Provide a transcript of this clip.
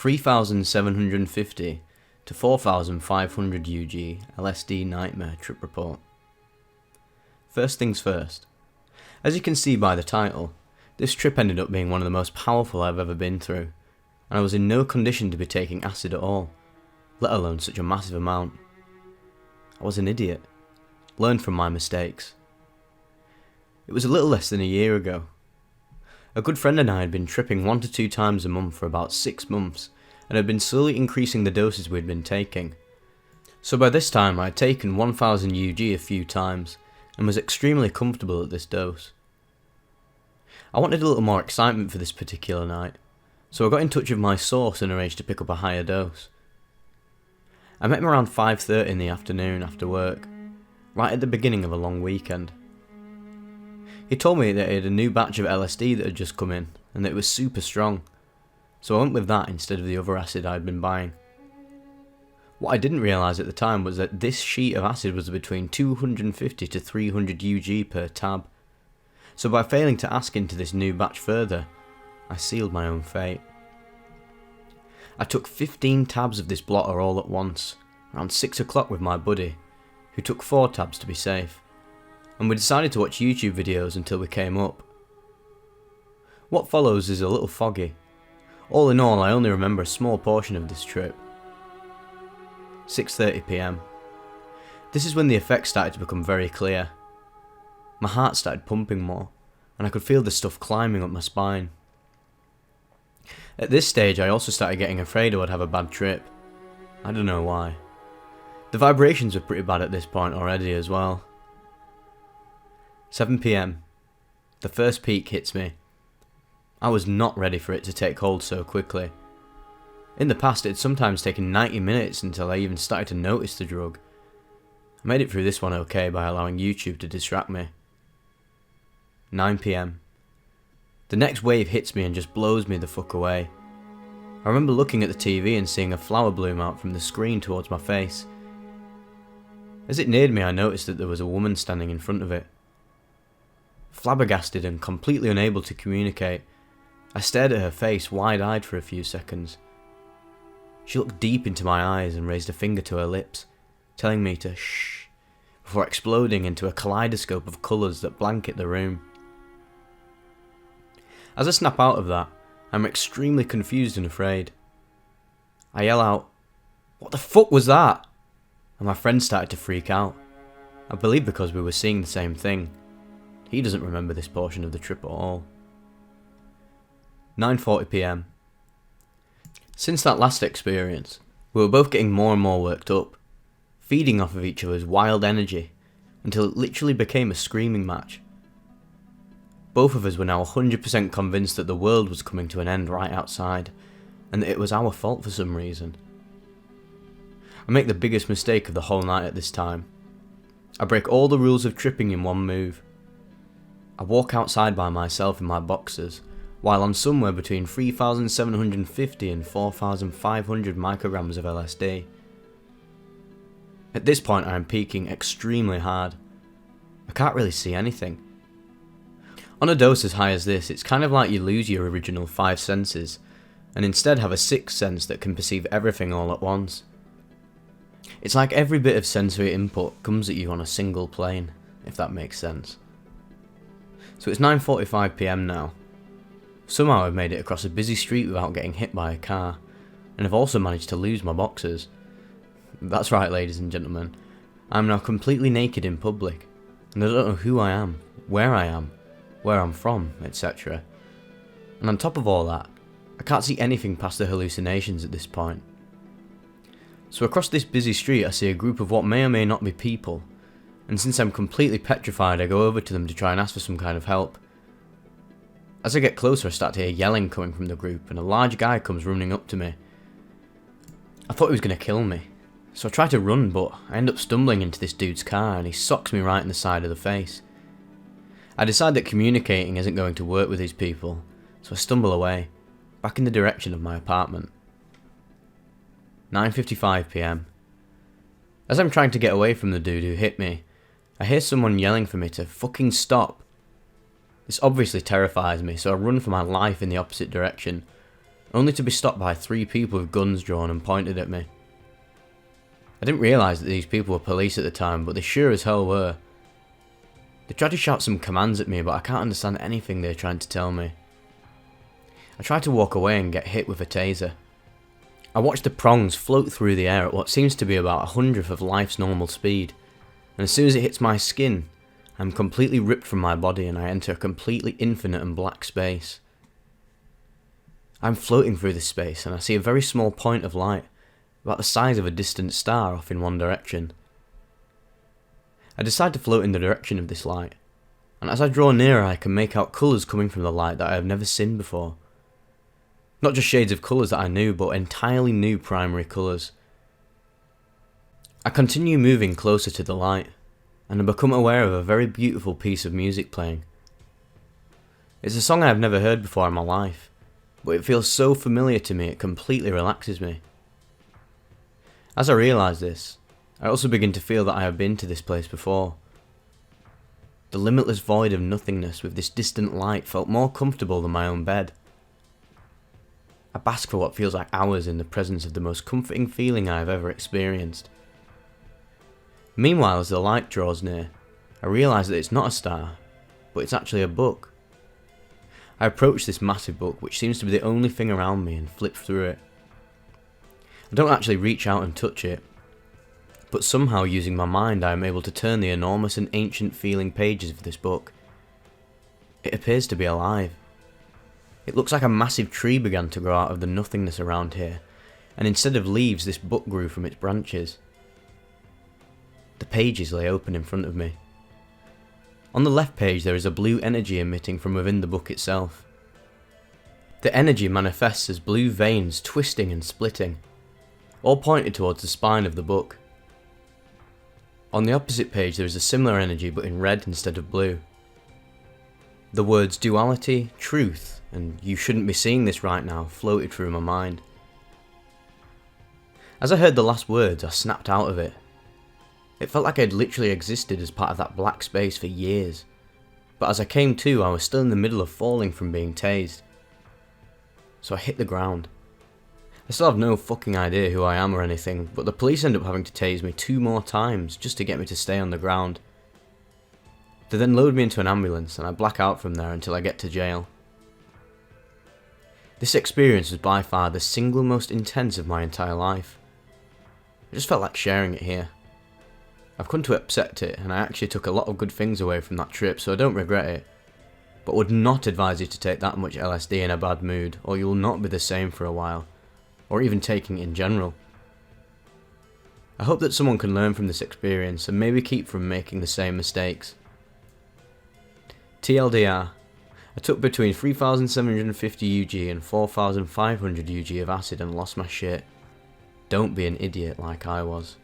3750 to 4500 UG LSD nightmare trip report. First things first. As you can see by the title, this trip ended up being one of the most powerful I've ever been through, and I was in no condition to be taking acid at all, let alone such a massive amount. I was an idiot. Learned from my mistakes. It was a little less than a year ago. A good friend and I had been tripping 1 to 2 times a month for about 6 months, and had been slowly increasing the doses we had been taking. So by this time I had taken 1000 UG a few times, and was extremely comfortable at this dose. I wanted a little more excitement for this particular night, so I got in touch with my source and arranged to pick up a higher dose. I met him around 5:30 in the afternoon after work, right at the beginning of a long weekend. He told me that he had a new batch of LSD that had just come in, and that it was super strong, so I went with that instead of the other acid I had been buying. What I didn't realise at the time was that this sheet of acid was between 250 to 300 UG per tab, so by failing to ask into this new batch further, I sealed my own fate. I took 15 tabs of this blotter all at once, around 6 o'clock with my buddy, who took 4 tabs to be safe, and we decided to watch YouTube videos until we came up. What follows is a little foggy. All in all, I only remember a small portion of this trip. 6:30 PM. This is when the effects started to become very clear. My heart started pumping more, and I could feel the stuff climbing up my spine. At this stage I also started getting afraid I would have a bad trip. I don't know why. The vibrations were pretty bad at this point already as well. 7 PM. The first peak hits me. I was not ready for it to take hold so quickly. In the past it had sometimes taken 90 minutes until I even started to notice the drug. I made it through this one okay by allowing YouTube to distract me. 9 PM. The next wave hits me and just blows me the fuck away. I remember looking at the TV and seeing a flower bloom out from the screen towards my face. As it neared me I noticed that there was a woman standing in front of it. Flabbergasted and completely unable to communicate, I stared at her face wide-eyed for a few seconds. She looked deep into my eyes and raised a finger to her lips, telling me to shh, before exploding into a kaleidoscope of colours that blanket the room. As I snap out of that, I'm extremely confused and afraid. I yell out, "What the fuck was that?" And my friend started to freak out. I believe because we were seeing the same thing. He doesn't remember this portion of the trip at all. 9:40 PM. Since that last experience, we were both getting more and more worked up, feeding off of each other's wild energy, until it literally became a screaming match. Both of us were now 100% convinced that the world was coming to an end right outside, and that it was our fault for some reason. I make the biggest mistake of the whole night at this time. I break all the rules of tripping in one move. I walk outside by myself in my boxers, while on somewhere between 3750 and 4500 micrograms of LSD. At this point I am peaking extremely hard. I can't really see anything. On a dose as high as this, it's kind of like you lose your original 5 senses, and instead have a 6th sense that can perceive everything all at once. It's like every bit of sensory input comes at you on a single plane, if that makes sense. So it's 9:45 PM now. Somehow I've made it across a busy street without getting hit by a car, and I've also managed to lose my boxers. That's right, ladies and gentlemen, I'm now completely naked in public, and I don't know who I am, where I'm from, etc. And on top of all that, I can't see anything past the hallucinations at this point. So across this busy street I see a group of what may or may not be people, and since I'm completely petrified I go over to them to try and ask for some kind of help. As I get closer I start to hear yelling coming from the group, and a large guy comes running up to me. I thought he was going to kill me, so I try to run, but I end up stumbling into this dude's car and he socks me right in the side of the face. I decide that communicating isn't going to work with these people, so I stumble away, back in the direction of my apartment. 9:55 PM. As I'm trying to get away from the dude who hit me, I hear someone yelling for me to fucking stop. This obviously terrifies me, so I run for my life in the opposite direction, only to be stopped by 3 people with guns drawn and pointed at me. I didn't realise that these people were police at the time, but they sure as hell were. They tried to shout some commands at me, but I can't understand anything they're trying to tell me. I tried to walk away and get hit with a taser. I watched the prongs float through the air at what seems to be about 100th of life's normal speed, and as soon as it hits my skin, I'm completely ripped from my body and I enter a completely infinite and black space. I'm floating through this space and I see a very small point of light, about the size of a distant star off in one direction. I decide to float in the direction of this light, and as I draw nearer I can make out colours coming from the light that I have never seen before. Not just shades of colours that I knew, but entirely new primary colours. I continue moving closer to the light, and I become aware of a very beautiful piece of music playing. It's a song I have never heard before in my life, but it feels so familiar to me it completely relaxes me. As I realise this, I also begin to feel that I have been to this place before. The limitless void of nothingness with this distant light felt more comfortable than my own bed. I bask for what feels like hours in the presence of the most comforting feeling I have ever experienced. Meanwhile, as the light draws near, I realise that it's not a star, but it's actually a book. I approach this massive book, which seems to be the only thing around me, and flip through it. I don't actually reach out and touch it, but somehow using my mind I am able to turn the enormous and ancient feeling pages of this book. It appears to be alive. It looks like a massive tree began to grow out of the nothingness around here, and instead of leaves this book grew from its branches. The pages lay open in front of me. On the left page there is a blue energy emitting from within the book itself. The energy manifests as blue veins twisting and splitting, all pointed towards the spine of the book. On the opposite page there is a similar energy but in red instead of blue. The words duality, truth, and you shouldn't be seeing this right now floated through my mind. As I heard the last words, I snapped out of it. It felt like I had literally existed as part of that black space for years, but as I came to, I was still in the middle of falling from being tased. So I hit the ground. I still have no fucking idea who I am or anything, but the police end up having to tase me 2 more times just to get me to stay on the ground. They then load me into an ambulance and I black out from there until I get to jail. This experience was by far the single most intense of my entire life. I just felt like sharing it here. I've come to accept it, and I actually took a lot of good things away from that trip, so I don't regret it, but would not advise you to take that much LSD in a bad mood, or you will not be the same for a while, or even taking it in general. I hope that someone can learn from this experience and maybe keep from making the same mistakes. TLDR, I took between 3750 UG and 4500 UG of acid and lost my shit. Don't be an idiot like I was.